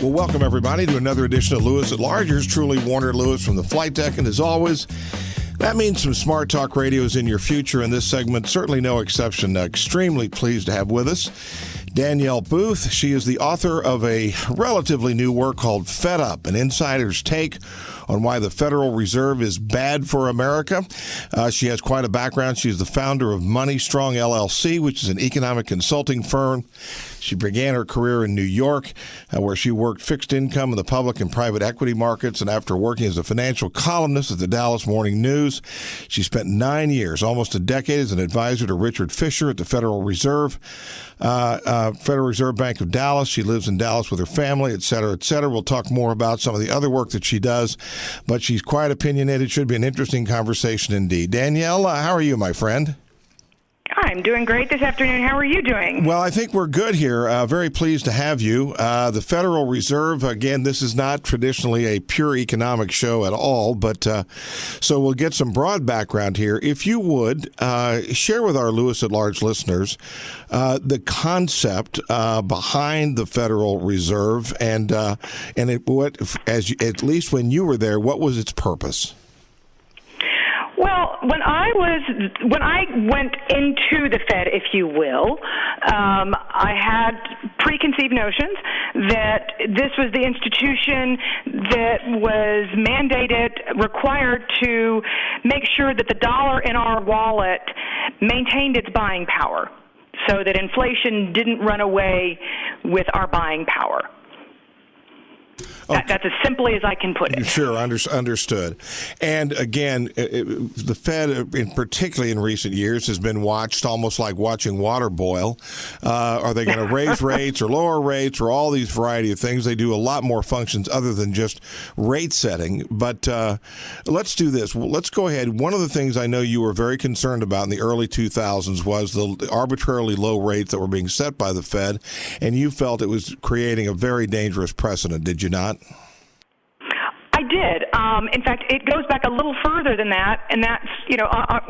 Well, welcome everybody to another edition of Lewis at Large. Yours truly, Warner Lewis from the flight deck. And as always, that means some smart talk radios in your future. In this segment, certainly no exception. Extremely pleased to have with us Danielle Booth. She is the author of a relatively new work called Fed Up, an insider's take on why the Federal Reserve is bad for America. She has quite a background. She's the founder of Money Strong LLC, which is an economic consulting firm. She began her career in New York, where she worked fixed income in the public and private equity markets. And after working as a financial columnist at the Dallas Morning News, she spent 9 years, almost a decade, as an advisor to Richard Fisher at the Federal Reserve Bank of Dallas. She lives in Dallas with her family, et cetera, et cetera. We'll talk more about some of the other work that she does, but she's quite opinionated. Should be an interesting conversation indeed. Danielle, how are you, my friend? I'm doing great this afternoon. How are you doing? Well, I think we're good here. Very pleased to have you. The Federal Reserve, again, this is not traditionally a pure economic show at all, but so we'll get some broad background here. If you would, share with our Lewis at Large listeners the concept behind the Federal Reserve and at least when you were there, what was its purpose? Well, when I went into the Fed, if you will, I had preconceived notions that this was the institution that was required to make sure that the dollar in our wallet maintained its buying power, so that inflation didn't run away with our buying power. Okay. That's as simply as I can put it. Sure, understood. And again, the Fed, particularly in recent years, has been watched almost like watching water boil. Are they going to raise rates or lower rates or all these variety of things? They do a lot more functions other than just rate setting. But let's do this. Let's go ahead. One of the things I know you were very concerned about in the early 2000s was the arbitrarily low rates that were being set by the Fed, and you felt it was creating a very dangerous precedent, did you not? I did. In fact, it goes back a little further than that, and that's,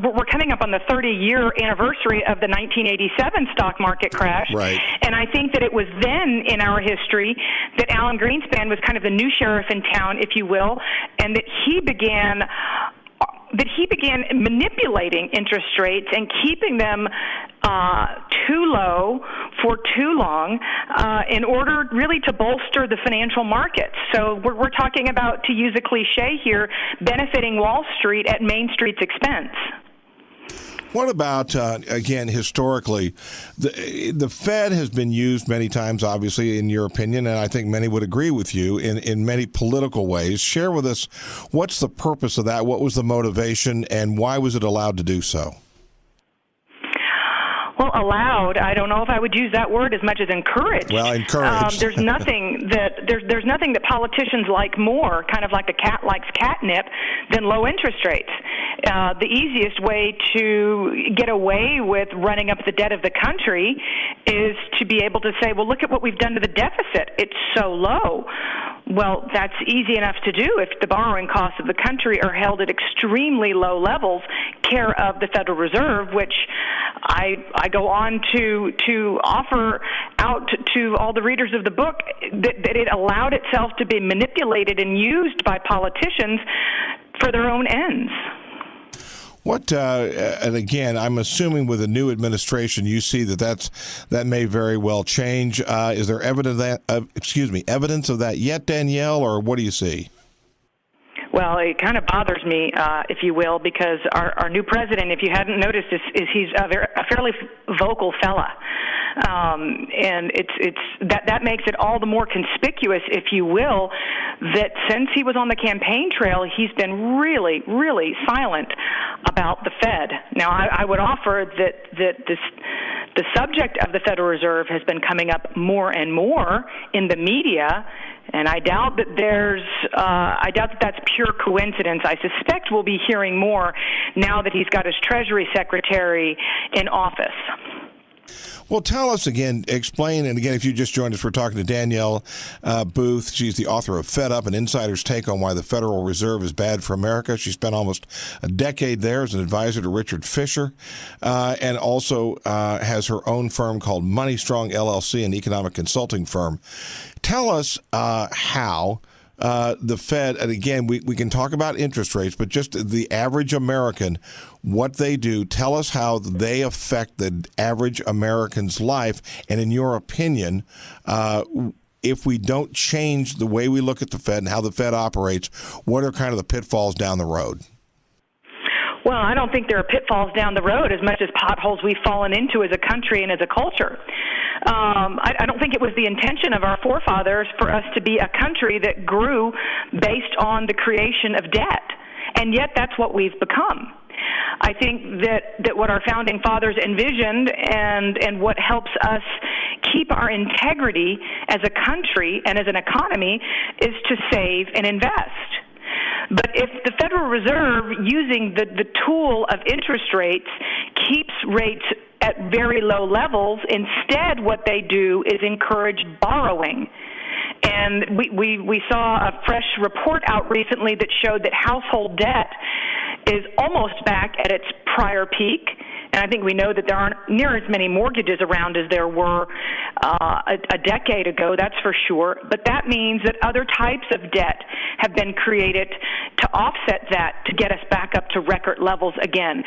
we're coming up on the 30-year anniversary of the 1987 stock market crash. Right. And I think that it was then in our history that Alan Greenspan was kind of the new sheriff in town, if you will, and that he began manipulating interest rates and keeping them too low for too long in order really to bolster the financial markets. So we're talking about, to use a cliche here, benefiting Wall Street at Main Street's expense. What about, again, historically, the Fed has been used many times, obviously, in your opinion, and I think many would agree with you, in many political ways. Share with us, what's the purpose of that? What was the motivation, and why was it allowed to do so? Well, allowed, I don't know if I would use that word as much as encouraged. Well, encouraged. There's nothing that politicians like more, kind of like the cat likes catnip, than low interest rates. The easiest way to get away with running up the debt of the country is to be able to say, well, look at what we've done to the deficit. It's so low. Well, that's easy enough to do if the borrowing costs of the country are held at extremely low levels, care of the Federal Reserve, which I go on to offer out to all the readers of the book that it allowed itself to be manipulated and used by politicians for their own ends. What, and again, I'm assuming with a new administration, you see that may very well change. Is there evidence of that yet, Danielle, or what do you see? Well, it kind of bothers me, if you will, because our new president, if you hadn't noticed, is he's a fairly vocal fella, and it's that makes it all the more conspicuous, if you will, that since he was on the campaign trail, he's been really, really silent about the Fed. Now, I would offer that the subject of the Federal Reserve has been coming up more and more in the media. And I doubt that that's pure coincidence. I suspect we'll be hearing more now that he's got his Treasury Secretary in office. Well, tell us again, explain, and again, if you just joined us, we're talking to Danielle Booth. She's the author of Fed Up, an insider's take on why the Federal Reserve is bad for America. She spent almost a decade there as an advisor to Richard Fisher, and also has her own firm called Money Strong LLC, an economic consulting firm. Tell us how the Fed, and again, we can talk about interest rates, but just the average American, what they do, tell us how they affect the average American's life. And in your opinion, if we don't change the way we look at the Fed and how the Fed operates, what are kind of the pitfalls down the road? Well, I don't think there are pitfalls down the road as much as potholes we've fallen into as a country and as a culture. I don't think it was the intention of our forefathers for us to be a country that grew based on the creation of debt, and yet that's what we've become. I think that what our founding fathers envisioned and what helps us keep our integrity as a country and as an economy is to save and invest. But if the Federal Reserve, using the tool of interest rates, keeps rates at very low levels, instead what they do is encourage borrowing. And we saw a fresh report out recently that showed that household debt is almost back at its prior peak. And I think we know that there aren't near as many mortgages around as there were a decade ago, that's for sure. But that means that other types of debt have been created to offset that, to get us back up to record levels again.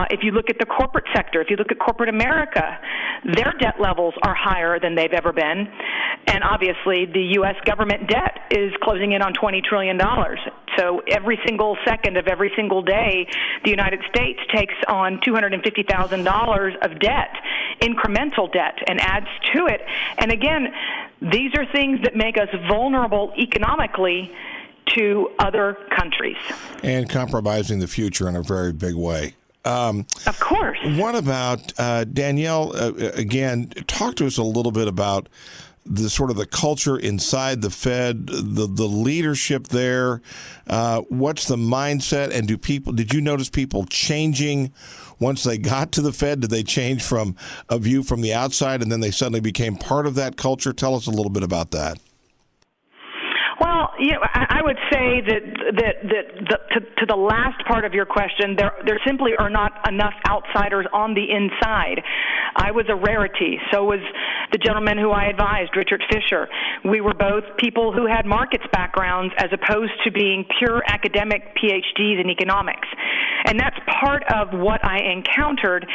If you look at the corporate sector, if you look at corporate America, their debt levels are higher than they've ever been. And obviously, the U.S. government debt is closing in on $20 trillion. So every single second of every single day, the United States takes on $250,000 of debt, incremental debt, and adds to it. And again, these are things that make us vulnerable economically to other countries. And compromising the future in a very big way. Of course. What about, Danielle, again, talk to us a little bit about the sort of the culture inside the Fed, the leadership there. What's the mindset, and did you notice people changing once they got to the Fed? Did they change from a view from the outside and then they suddenly became part of that culture? Tell us a little bit about that. Well, I would say that to the last part of your question, there simply are not enough outsiders on the inside. I was a rarity. So was the gentleman who I advised, Richard Fisher. We were both people who had markets backgrounds as opposed to being pure academic PhDs in economics. And that's part of what I encountered,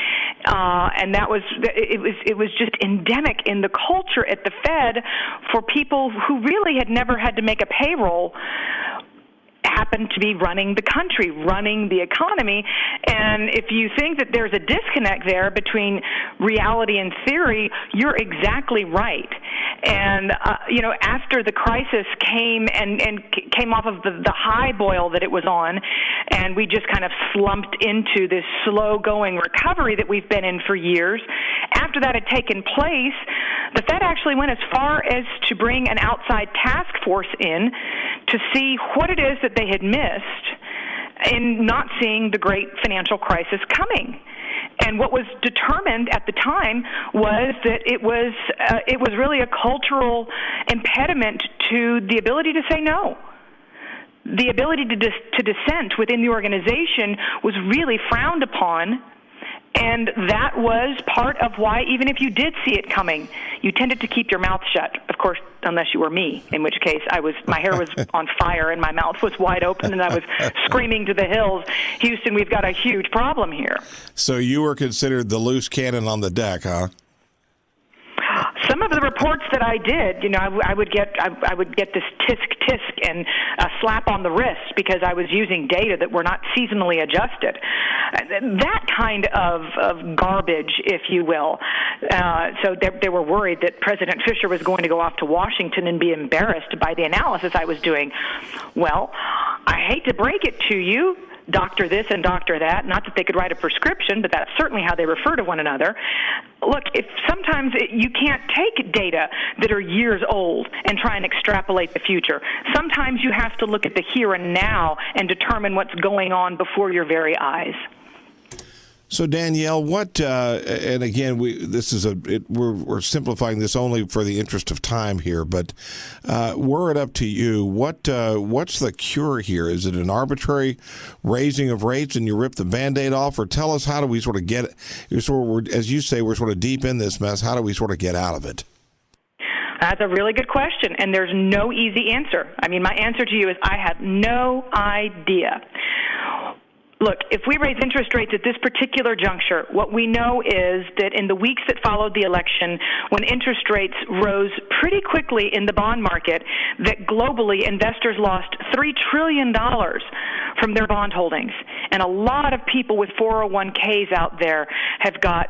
and it was just endemic in the culture at the Fed for people who really had never had to make a payroll happen to be running the country, running the economy. And if you think that there's a disconnect there between reality and theory, you're exactly right. And, after the crisis came off of the high boil that it was on, and we just kind of slumped into this slow-going recovery that we've been in for years, after that had taken place, the Fed actually went as far as to bring an outside task force in to see what it is that they had missed in not seeing the great financial crisis coming. And what was determined at the time was that it was really a cultural impediment to the ability to say no. The ability to dissent within the organization was really frowned upon. And that was part of why, even if you did see it coming, you tended to keep your mouth shut. Of course, unless you were me, in which case my hair was on fire and my mouth was wide open and I was screaming to the hills, Houston, we've got a huge problem here. So you were considered the loose cannon on the deck, huh? Some of the reports that I did, I would get this tisk and a slap on the wrist because I was using data that were not seasonally adjusted. That kind of garbage, if you will. So they were worried that President Fisher was going to go off to Washington and be embarrassed by the analysis I was doing. Well, I hate to break it to you, doctor this and doctor that. Not that they could write a prescription, but that's certainly how they refer to one another. Look, sometimes you can't take data that are years old and try and extrapolate the future. Sometimes you have to look at the here and now and determine what's going on before your very eyes. So Danielle, what? And again, we're simplifying this only for the interest of time here, but were it up to you, what's the cure here? Is it an arbitrary raising of rates and you rip the Band-Aid off, or tell us how do we sort of get? As you say, we're sort of deep in this mess. How do we sort of get out of it? That's a really good question, and there's no easy answer. I mean, my answer to you is I have no idea. Look, if we raise interest rates at this particular juncture, what we know is that in the weeks that followed the election, when interest rates rose pretty quickly in the bond market, that globally investors lost $3 trillion from their bond holdings. And a lot of people with 401ks out there have got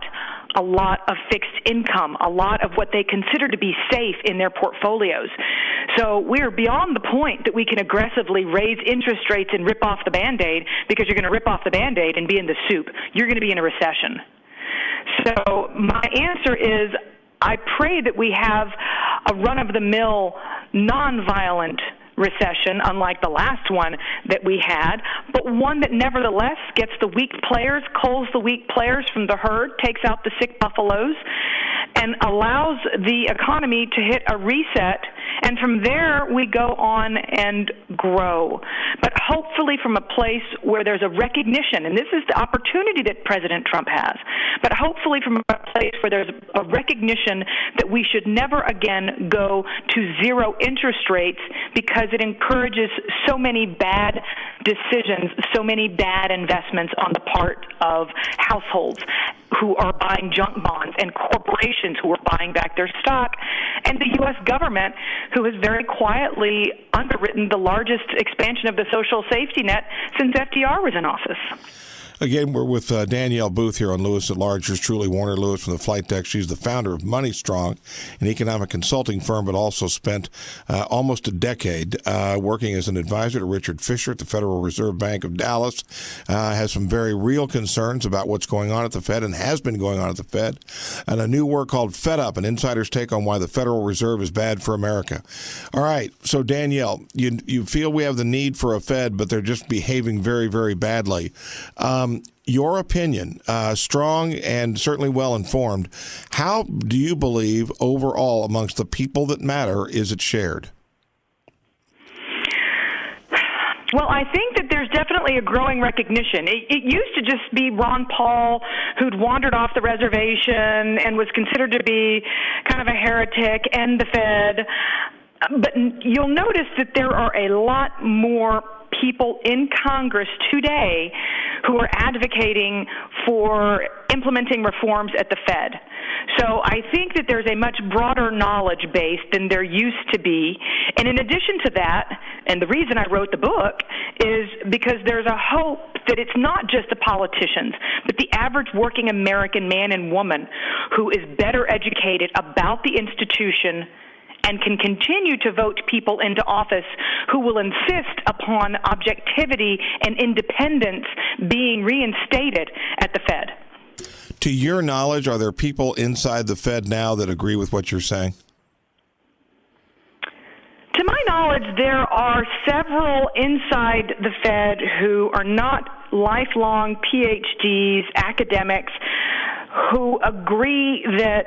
a lot of fixed income, a lot of what they consider to be safe in their portfolios. So we're beyond the point that we can aggressively raise interest rates and rip off the Band-Aid, because you're going to rip off the Band-Aid and be in the soup. You're going to be in a recession. So my answer is I pray that we have a run-of-the-mill, nonviolent recession, unlike the last one that we had, but one that nevertheless gets the weak players, culls the weak players from the herd, takes out the sick buffaloes, and allows the economy to hit a reset. And from there, we go on and grow. But hopefully from a place where there's a recognition, and this is the opportunity that President Trump has, but hopefully from a place where there's a recognition that we should never again go to zero interest rates, because it encourages so many bad decisions, so many bad investments on the part of households who are buying junk bonds, and corporations who are buying back their stock, and the U.S. government, who has very quietly underwritten the largest expansion of the social safety net since FDR was in office. Again, we're with Danielle Booth here on Lewis at Large. Yours truly, Warner Lewis from the Flight Deck. She's the founder of Money Strong, an economic consulting firm, but also spent almost a decade working as an advisor to Richard Fisher at the Federal Reserve Bank of Dallas. Has some very real concerns about what's going on at the Fed and has been going on at the Fed. And a new work called Fed Up, an insider's take on why the Federal Reserve is bad for America. All right, so Danielle, you feel we have the need for a Fed, but they're just behaving very, very badly. Your opinion, strong and certainly well-informed, how do you believe overall amongst the people that matter is it shared? Well, I think that there's definitely a growing recognition. It used to just be Ron Paul, who'd wandered off the reservation and was considered to be kind of a heretic, and the Fed. But you'll notice that there are a lot more people in Congress today who are advocating for implementing reforms at the Fed. So I think that there's a much broader knowledge base than there used to be. And in addition to that, and the reason I wrote the book is because there's a hope that it's not just the politicians, but the average working American man and woman who is better educated about the institution and can continue to vote people into office who will insist upon objectivity and independence being reinstated at the Fed. To your knowledge, are there people inside the Fed now that agree with what you're saying? To my knowledge, there are several inside the Fed who are not lifelong PhDs, academics, who agree that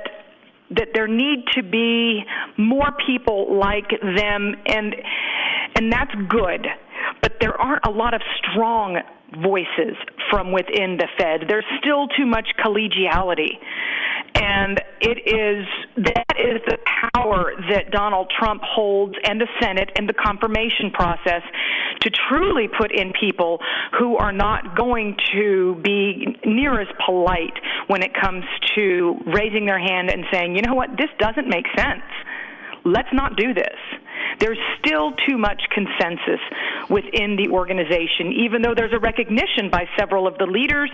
there need to be more people like them, and that's good. But there aren't a lot of strong voices from within the Fed. There's still too much collegiality. And that is the power that Donald Trump holds, and the Senate and the confirmation process, to truly put in people who are not going to be near as polite when it comes to raising their hand and saying, you know what, this doesn't make sense. Let's not do this. There's still too much consensus within the organization, even though there's a recognition by several of the leaders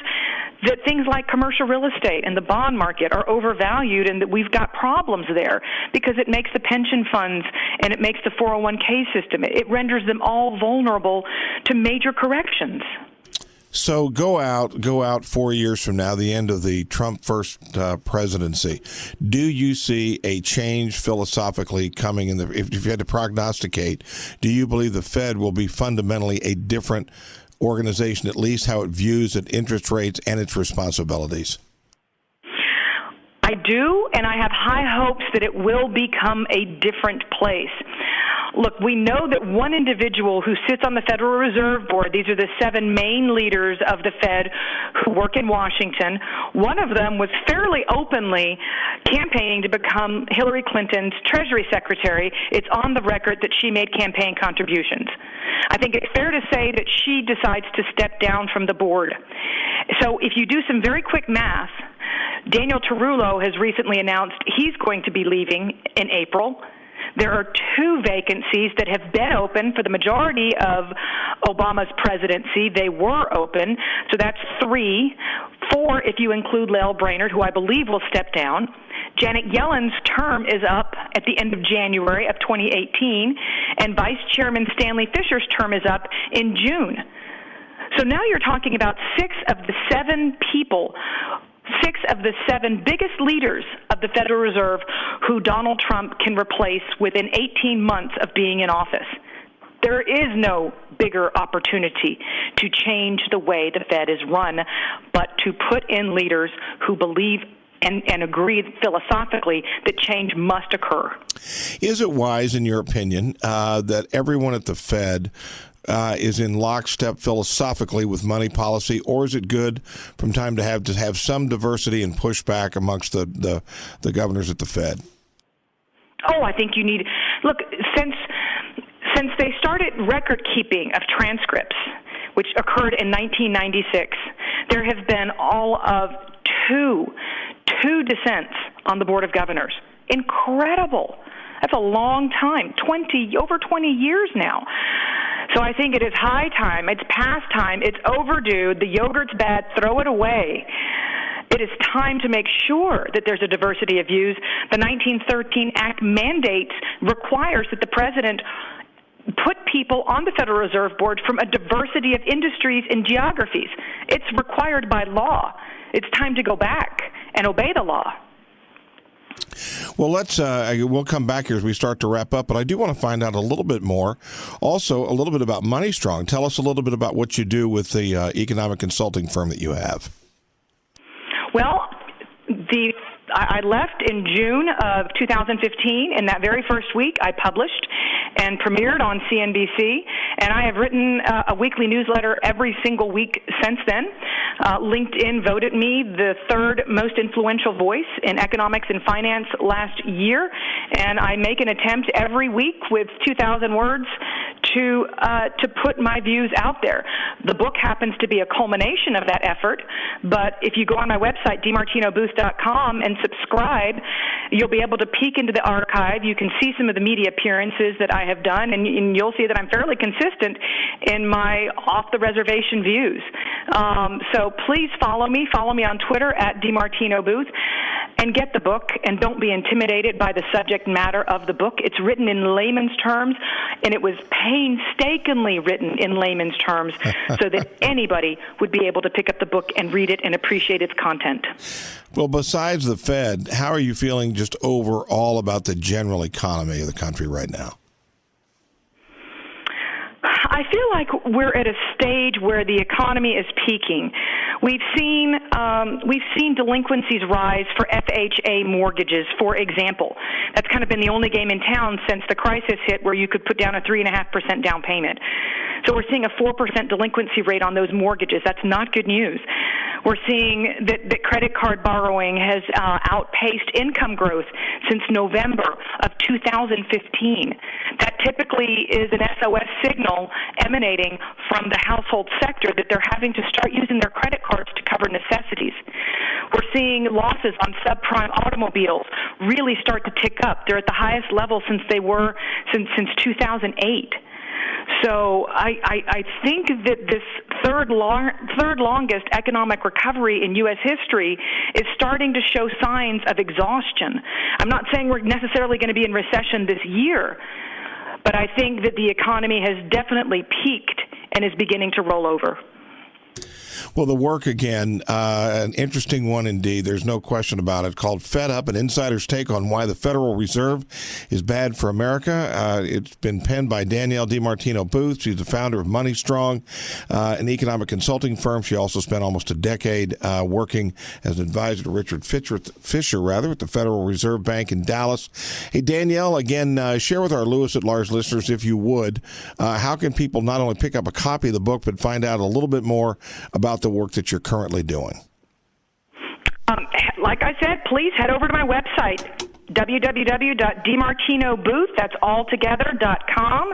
that things like commercial real estate and the bond market are overvalued, and that we've got problems there because it makes the pension funds and it makes the 401k system. It renders them all vulnerable to major corrections. So go out 4 years from now, the end of the Trump first presidency. Do you see a change philosophically coming if you had to prognosticate, do you believe the Fed will be fundamentally a different organization, at least how it views its interest rates and its responsibilities? I do, and I have high hopes that it will become a different place. Look, we know that one individual who sits on the Federal Reserve Board, these are the 7 main leaders of the Fed who work in Washington, one of them was fairly openly campaigning to become Hillary Clinton's Treasury Secretary. It's on the record that she made campaign contributions. I think it's fair to say that she decides to step down from the board. So if you do some very quick math, Daniel Tarullo has recently announced he's going to be leaving in April. There are 2 vacancies that have been open for the majority of Obama's presidency. They were open, so that's 3. 4 if you include Lael Brainerd, who I believe will step down. Janet Yellen's term is up at the end of January of 2018, and Vice Chairman Stanley Fischer's term is up in June. So now you're talking about 6 of the 7 people, 6 of the 7 biggest leaders of the Federal Reserve who Donald Trump can replace within 18 months of being in office. There is no bigger opportunity to change the way the Fed is run, but to put in leaders who believe and agree philosophically that change must occur. Is it wise, in your opinion, that everyone at the Fed is in lockstep philosophically with money policy, or is it good from time to have some diversity and pushback amongst the governors at the Fed? Oh, I think you need look since they started record keeping of transcripts, which occurred in 1996. There have been all of two dissents on the Board of Governors. Incredible. That's a long time, over 20 years now. So I think it is high time, it's past time, it's overdue, the yogurt's bad, throw it away. It is time to make sure that there's a diversity of views. The 1913 Act requires that the president put people on the Federal Reserve Board from a diversity of industries and geographies. It's required by law. It's time to go back and obey the law. Well, we'll come back here as we start to wrap up, but I do want to find out a little bit more. Also, a little bit about Money Strong. Tell us a little bit about what you do with the economic consulting firm that you have. Well, I left in June of 2015, and that very first week I published and premiered on CNBC, and I have written a weekly newsletter every single week since then. LinkedIn voted me the 3rd most influential voice in economics and finance last year, and I make an attempt every week with 2,000 words to put my views out there. The book happens to be a culmination of that effort, but if you go on my website, dmartinobooth.com, and subscribe, you'll be able to peek into the archive. You can see some of the media appearances that I have done, and you'll see that I'm fairly consistent in my off-the-reservation views. So please follow me. Follow me on Twitter at dmartinobooth, and get the book, and don't be intimidated by the subject matter of the book. It's written in layman's terms, and it was painstakingly written in layman's terms so that anybody would be able to pick up the book and read it and appreciate its content. Well, besides the Fed, how are you feeling just overall about the general economy of the country right now? I feel like we're at a stage where the economy is peaking. We've seen delinquencies rise for FHA mortgages, for example. That's kind of been the only game in town since the crisis hit where you could put down a 3.5% down payment. So we're seeing a 4% delinquency rate on those mortgages. That's not good news. We're seeing that credit card borrowing has outpaced income growth since November of 2015. That typically is an SOS signal emanating from the household sector that they're having to start using their credit cards to cover necessities. We're seeing losses on subprime automobiles really start to tick up. They're at the highest level since 2008. So I think that this third longest economic recovery in U.S. history is starting to show signs of exhaustion. I'm not saying we're necessarily going to be in recession this year, but I think that the economy has definitely peaked and is beginning to roll over. Well, the work, again, an interesting one indeed. There's no question about it. Called Fed Up, an insider's take on why the Federal Reserve is bad for America. It's been penned by Danielle DiMartino Booth. She's the founder of Money Strong, an economic consulting firm. She also spent almost a decade working as an advisor to Richard Fisher at the Federal Reserve Bank in Dallas. Hey, Danielle, again, share with our Lewis at Large listeners, if you would, how can people not only pick up a copy of the book, but find out a little bit more about the work that you're currently doing? Like I said, please head over to my website, www.dimartinobooth, that's alltogether.com.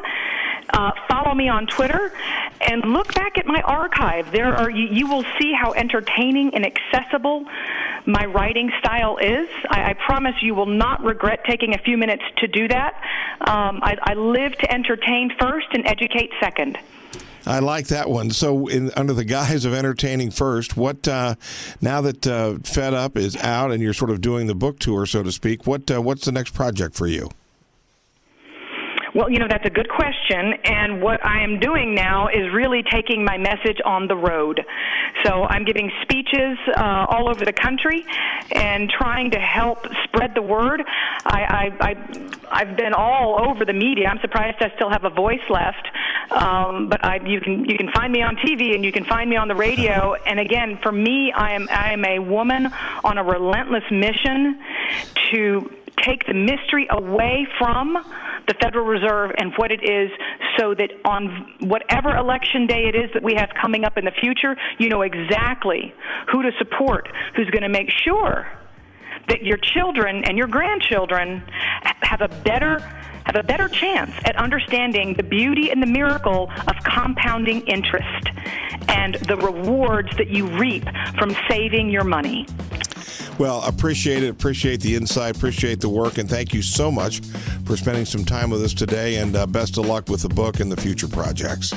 Follow me on Twitter and look back at my archive. You will see how entertaining and accessible my writing style is. I promise you will not regret taking a few minutes to do that. I live to entertain first and educate second. I like that one. So under the guise of entertaining first, what now that Fed Up is out and you're sort of doing the book tour, so to speak, what's the next project for you? Well, that's a good question, and what I am doing now is really taking my message on the road. So I'm giving speeches all over the country and trying to help spread the word. I've been all over the media. I'm surprised I still have a voice left, but you can find me on TV and you can find me on the radio. And again, for me, I am a woman on a relentless mission to take the mystery away from the Federal Reserve and what it is, so that on whatever election day it is that we have coming up in the future, you know exactly who to support, who's going to make sure that your children and your grandchildren have a better chance at understanding the beauty and the miracle of compounding interest and the rewards that you reap from saving your money. Well, appreciate it. Appreciate the insight. Appreciate the work. And thank you so much for spending some time with us today. And best of luck with the book and the future projects.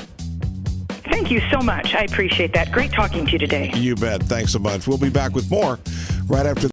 Thank you so much. I appreciate that. Great talking to you today. You bet. Thanks so much. We'll be back with more right after